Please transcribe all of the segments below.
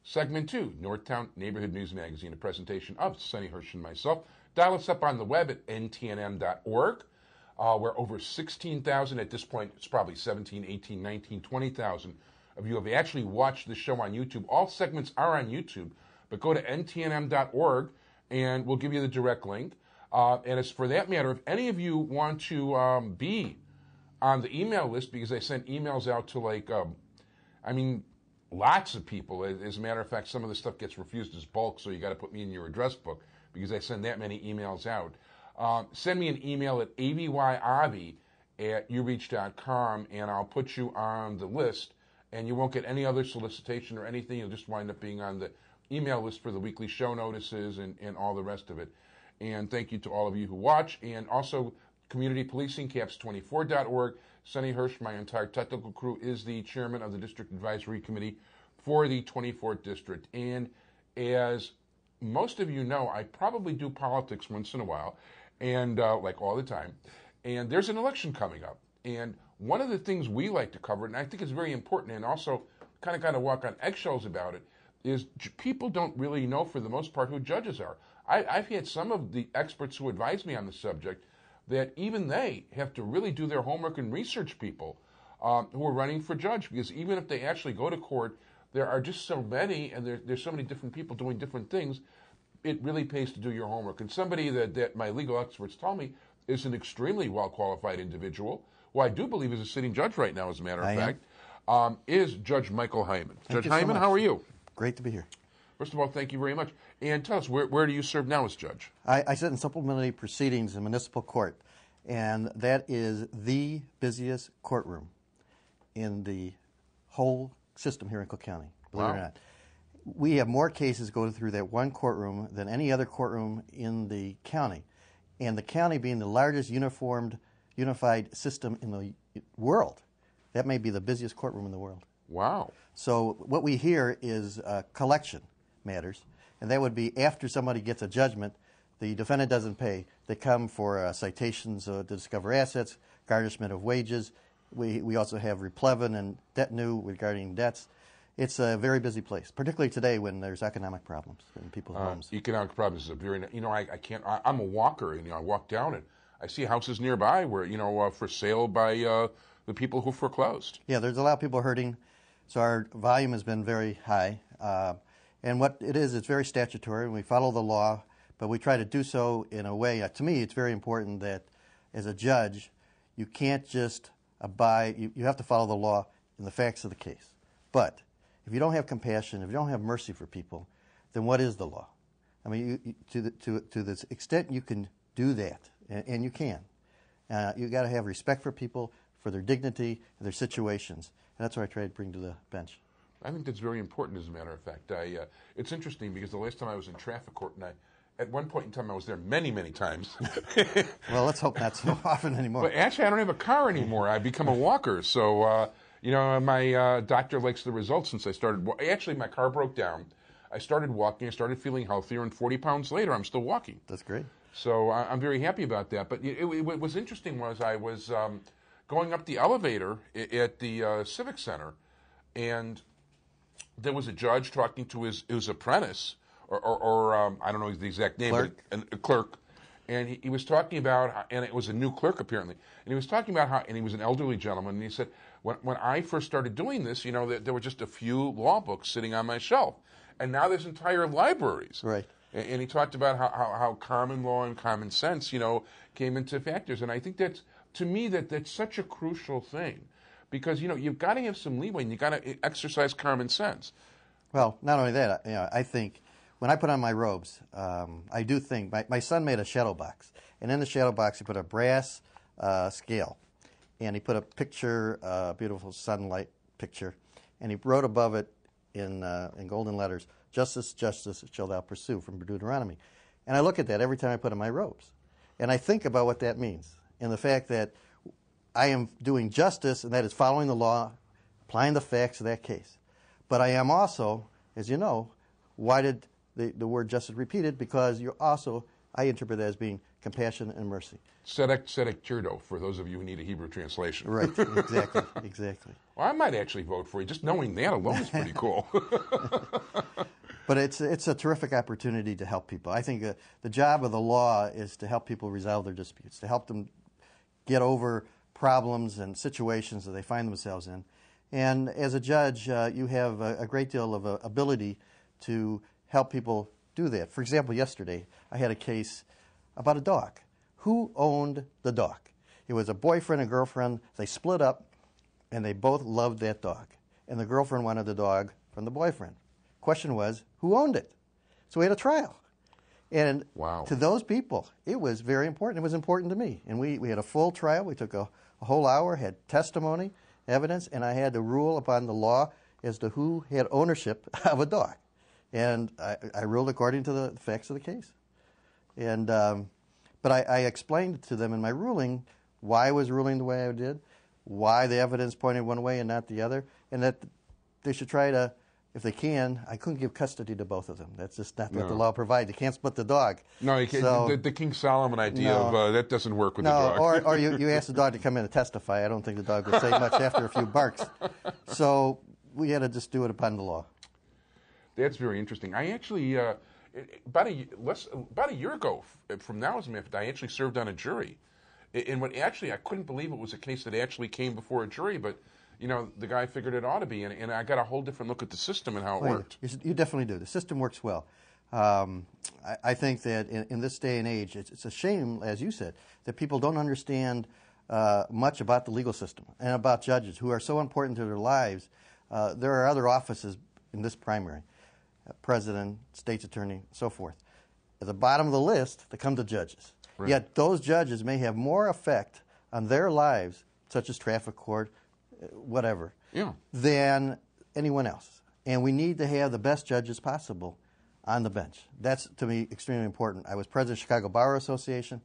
Segment 2, Northtown Neighborhood News Magazine, a presentation of Sonny Hersh and myself. Dial us up on the web at ntnm.org. Where over 16,000, at this point, it's probably 17, 18, 19, 20,000 of you have actually watched the show on YouTube. All segments are on YouTube, but go to ntnm.org and we'll give you the direct link. And as for that matter, if any of you want to be on the email list, because I sent emails out to lots of people. As a matter of fact, some of the stuff gets refused as bulk, so you got to put me in your address book because I send that many emails out. Send me an email at avyavi@ureach.com, and I'll put you on the list, and you won't get any other solicitation or anything. You'll just wind up being on the email list for the weekly show notices and all the rest of it. And thank you to all of you who watch, and also Community Policing, caps24.org. Sonny Hersh, my entire technical crew, is the chairman of the District Advisory Committee for the 24th District. And as most of you know, I probably do politics once in a while, and like all the time. And there's an election coming up. And one of the things we like to cover, and I think it's very important, and also kind of got to walk on eggshells about it, is people don't really know, for the most part, who judges are. I've had some of the experts who advise me on the subject that even they have to really do their homework and research people who are running for judge, because even if they actually go to court, there are just so many, and there's so many different people doing different things. It really pays to do your homework. And somebody that my legal experts tell me is an extremely well-qualified individual, who I do believe is a sitting judge right now, as a matter of fact, is Judge Michael Hyman. Judge Hyman, how are you? Great to be here. First of all, thank you very much. And tell us, where do you serve now as judge? I sit in supplementary proceedings in municipal court, and that is the busiest courtroom in the whole system here in Cook County, believe it or not. We have more cases go through that one courtroom than any other courtroom in the county. And the county being the largest unified system in the world, that may be the busiest courtroom in the world. Wow. So what we hear is collection matters, and that would be after somebody gets a judgment, the defendant doesn't pay. They come for citations to discover assets, garnishment of wages. We also have replevin and debt new regarding debts. It's a very busy place, particularly today when there's economic problems in people's homes. Economic problems is a very, I'm a walker, and I walk down and I see houses nearby where, for sale by the people who foreclosed. Yeah, there's a lot of people hurting, so our volume has been very high. And what it is, it's very statutory, and we follow the law, but we try to do so in a way, to me, it's very important that as a judge, you can't just abide, you have to follow the law in the facts of the case. But if you don't have compassion, if you don't have mercy for people, then what is the law? I mean, to the extent you can do that, and you can, you got to have respect for people, for their dignity, and their situations. And that's what I try to bring to the bench. I think that's very important, as a matter of fact. It's interesting because the last time I was in traffic court, and at one point in time I was there many, many times. Well, let's hope not so often anymore. But actually, I don't have a car anymore. I've become a walker, so... my doctor likes the results since I started. Actually, my car broke down. I started walking. I started feeling healthier, and 40 pounds later, I'm still walking. That's great. So I'm very happy about that. But what was interesting was I was going up the elevator at the Civic Center, and there was a judge talking to his apprentice, or I don't know the exact name, clerk. But a clerk. And he was talking about, and it was a new clerk apparently, and he was talking about how, and he was an elderly gentleman, and he said, when I first started doing this, there were just a few law books sitting on my shelf, and now there's entire libraries. Right. And he talked about how common law and common sense, came into factors, and I think that's, to me, that's such a crucial thing, because, you've got to have some leeway, and you've got to exercise common sense. Well, not only that, I think when I put on my robes, I do think, my son made a shadow box, and in the shadow box he put a brass scale, and he put a picture, a beautiful sunlight picture, and he wrote above it in golden letters, "Justice, justice shall thou pursue," from Deuteronomy. And I look at that every time I put on my robes, and I think about what that means, and the fact that I am doing justice, and that is following the law, applying the facts of that case. But I am also, as you know, why did the word justice repeated? Because you're also, I interpret that as being compassion and mercy. Tzedek tirdo, for those of you who need a Hebrew translation. Right, exactly, exactly. Well, I might actually vote for you. Just knowing that alone is pretty cool. But it's a terrific opportunity to help people. I think the job of the law is to help people resolve their disputes, to help them get over problems and situations that they find themselves in. And as a judge, you have a great deal of ability to help people do that. For example, yesterday I had a case about a dog. Who owned the dog? It was a boyfriend and girlfriend. They split up, and they both loved that dog. And the girlfriend wanted the dog from the boyfriend. Question was, who owned it? So we had a trial. And wow. To those people, it was very important. It was important to me. And we had a full trial. We took a whole hour, had testimony, evidence, and I had to rule upon the law as to who had ownership of a dog. And I ruled according to the facts of the case. And but I explained to them in my ruling why I was ruling the way I did, why the evidence pointed one way and not the other, and that they should try to, if they can, I couldn't give custody to both of them. That's just not what the law provides. You can't split the dog. No, you can't. So, the King Solomon idea of that doesn't work with the dog. or you ask the dog to come in and testify. I don't think the dog would say much after a few barks. So we had to just do it upon the law. That's very interesting. I actually, about a year ago from now, as a matter of fact, I actually served on a jury. And I couldn't believe it was a case that actually came before a jury, but the guy figured it ought to be, and I got a whole different look at the system and how it worked. You definitely do. The system works well. I think that in this day and age, it's a shame, as you said, that people don't understand much about the legal system and about judges who are so important to their lives. There are other offices in this primary, president, state's attorney, so forth. At the bottom of the list, they come to judges. Right. Yet those judges may have more effect on their lives, such as traffic court, whatever, than anyone else. And we need to have the best judges possible on the bench. That's, to me, extremely important. I was president of the Chicago Bar Association,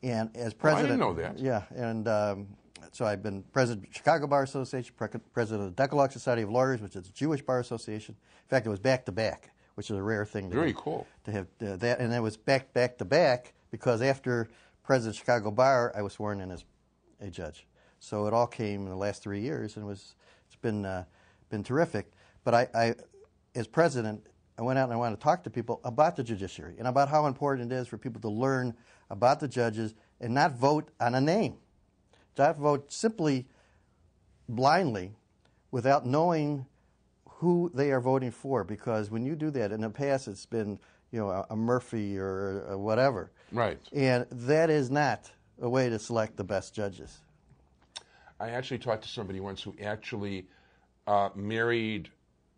and as president... I didn't know that. Yeah, and so I've been president of the Chicago Bar Association, president of the Decalogue Society of Lawyers, which is a Jewish bar association. In fact, it was back-to-back, which is a rare thing to Very cool. To have that, and it was back-to-back because after president of Chicago Bar, I was sworn in as a judge. So it all came in the last 3 years, and it's been terrific. But I, as president, I went out and I wanted to talk to people about the judiciary and about how important it is for people to learn about the judges and not vote on a name, not vote simply blindly without knowing who they are voting for. Because when you do that, in the past it's been a Murphy or whatever, right? And that is not a way to select the best judges. I actually talked to somebody once who actually married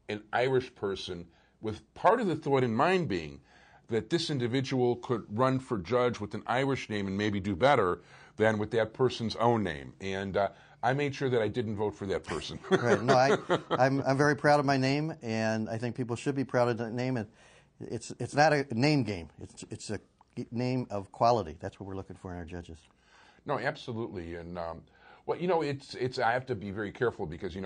an Irish person with part of the thought in mind being that this individual could run for judge with an Irish name and maybe do better than with that person's own name. And I made sure that I didn't vote for that person. Right. No, I'm very proud of my name, and I think people should be proud of that name. And it's not a name game. It's a name of quality. That's what we're looking for in our judges. No, absolutely. And well, it's. I have to be very careful because you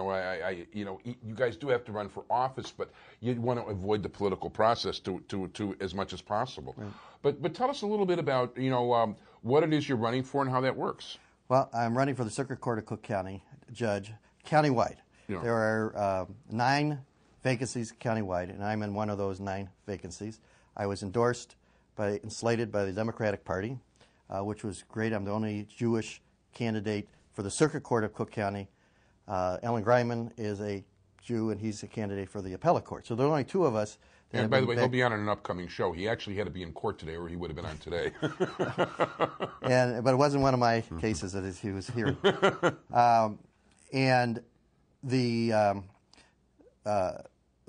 guys do have to run for office, but you want to avoid the political process to as much as possible. Right. But tell us a little bit about what it is you're running for and how that works. Well, I'm running for the Circuit Court of Cook County, judge, countywide. Yeah. There are 9 vacancies countywide, and I'm in one of those 9 vacancies. I was endorsed and slated by the Democratic Party, which was great. I'm the only Jewish candidate for the Circuit Court of Cook County. Ellen Greiman is a Jew, and he's a candidate for the Appellate Court. So there are only 2 of us. And by the way, he'll be on an upcoming show. He actually had to be in court today, or he would have been on today. But it wasn't one of my cases that he was hearing. And the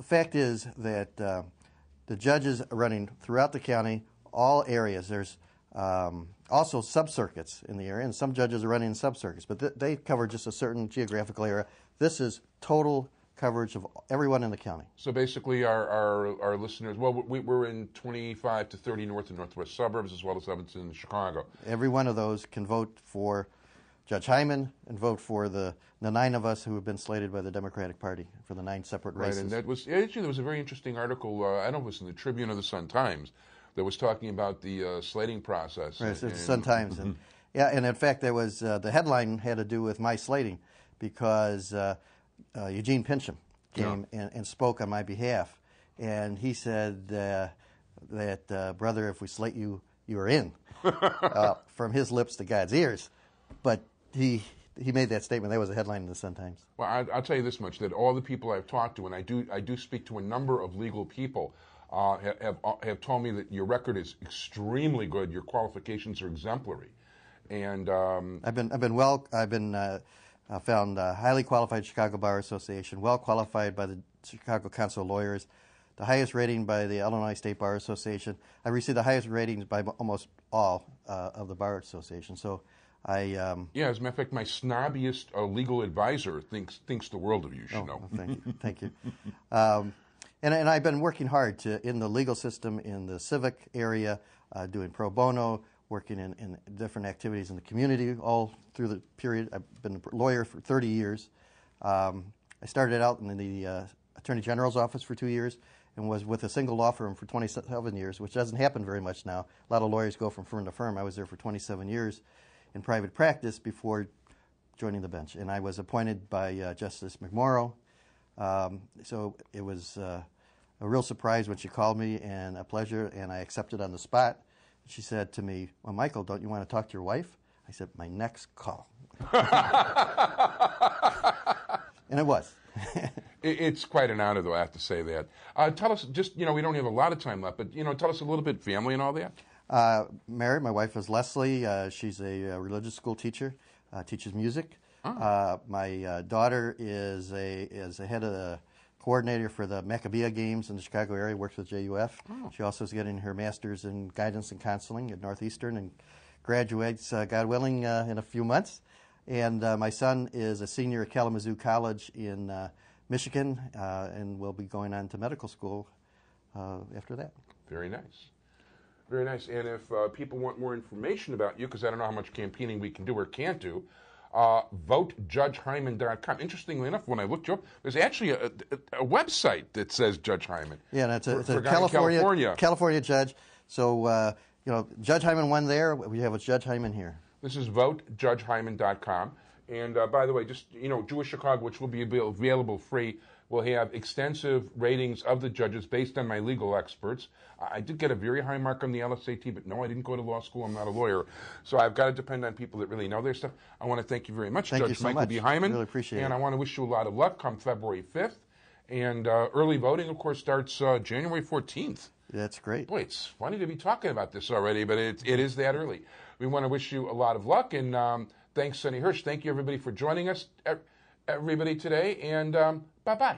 fact is that the judges are running throughout the county, all areas. There's also sub-circuits in the area, and some judges are running in sub-circuits, but they cover just a certain geographical area. This is total coverage of everyone in the county. So basically our listeners, well, we're in 25 to 30 north and northwest suburbs, as well as up in Chicago. Every one of those can vote for Judge Hyman and vote for the 9 of us who have been slated by the Democratic Party for the 9 separate races. Right, and that was, actually, there was a very interesting article, I don't know if it was in the Tribune or the Sun-Times, that was talking about the slating process. Right, it's the Sun-Times. And, and in fact, there was, the headline had to do with my slating because Eugene Pincham came and spoke on my behalf. and he said that, brother, if we slate you, you are in, from his lips to God's ears. But he made that statement. That was a headline in the Sun-Times. Well, I'll tell you this much, that all the people I've talked to, and I do speak to a number of legal people, have told me that your record is extremely good. Your qualifications are exemplary, and I've been found highly qualified Chicago Bar Association, well qualified by the Chicago Council of Lawyers, the highest rating by the Illinois State Bar Association. I received the highest ratings by almost all of the Bar Association. So yeah, as a matter of fact, my snobbiest legal advisor thinks the world of you. You know. Thank you. And I've been working hard in the legal system, in the civic area, doing pro bono, working in different activities in the community all through the period. I've been a lawyer for 30 years. I started out in the Attorney General's office for 2 years and was with a single law firm for 27 years, which doesn't happen very much now. A lot of lawyers go from firm to firm. I was there for 27 years in private practice before joining the bench. And I was appointed by Justice McMorrow. So it was a real surprise when she called me, and a pleasure, and I accepted on the spot. She said to me, well, Michael, don't you want to talk to your wife? I said, my next call. And it was. It's quite an honor, though, I have to say that. Tell us, just, we don't have a lot of time left, but, tell us a little bit, family and all that. Married. My wife is Leslie. She's a religious school teacher, teaches music. Oh. My daughter is a head of the coordinator for the Maccabea Games in the Chicago area, works with JUF. Oh. She also is getting her master's in guidance and counseling at Northeastern and graduates, God willing, in a few months. And my son is a senior at Kalamazoo College in Michigan and will be going on to medical school after that. Very nice. Very nice. And if people want more information about you, because I don't know how much campaigning we can do or can't do, votejudgehyman.com. Interestingly enough, when I looked you up, there's actually a website that says Judge Hyman. Yeah, and it's a California judge. So, Judge Hyman won there. We have a Judge Hyman here. This is votejudgehyman.com. And by the way, just, Jewish Chicago, which will be available free, will have extensive ratings of the judges based on my legal experts. I did get a very high mark on the LSAT, but no, I didn't go to law school. I'm not a lawyer. So I've got to depend on people that really know their stuff. I want to thank you very much, Judge Michael B. Hyman. Really appreciate it. And I want to wish you a lot of luck come February 5th. And early voting, of course, starts January 14th. That's great. Boy, it's funny to be talking about this already, but it is that early. We want to wish you a lot of luck, and thanks, Sonny Hersh. Thank you, everybody, for joining us, everybody, today, and bye-bye.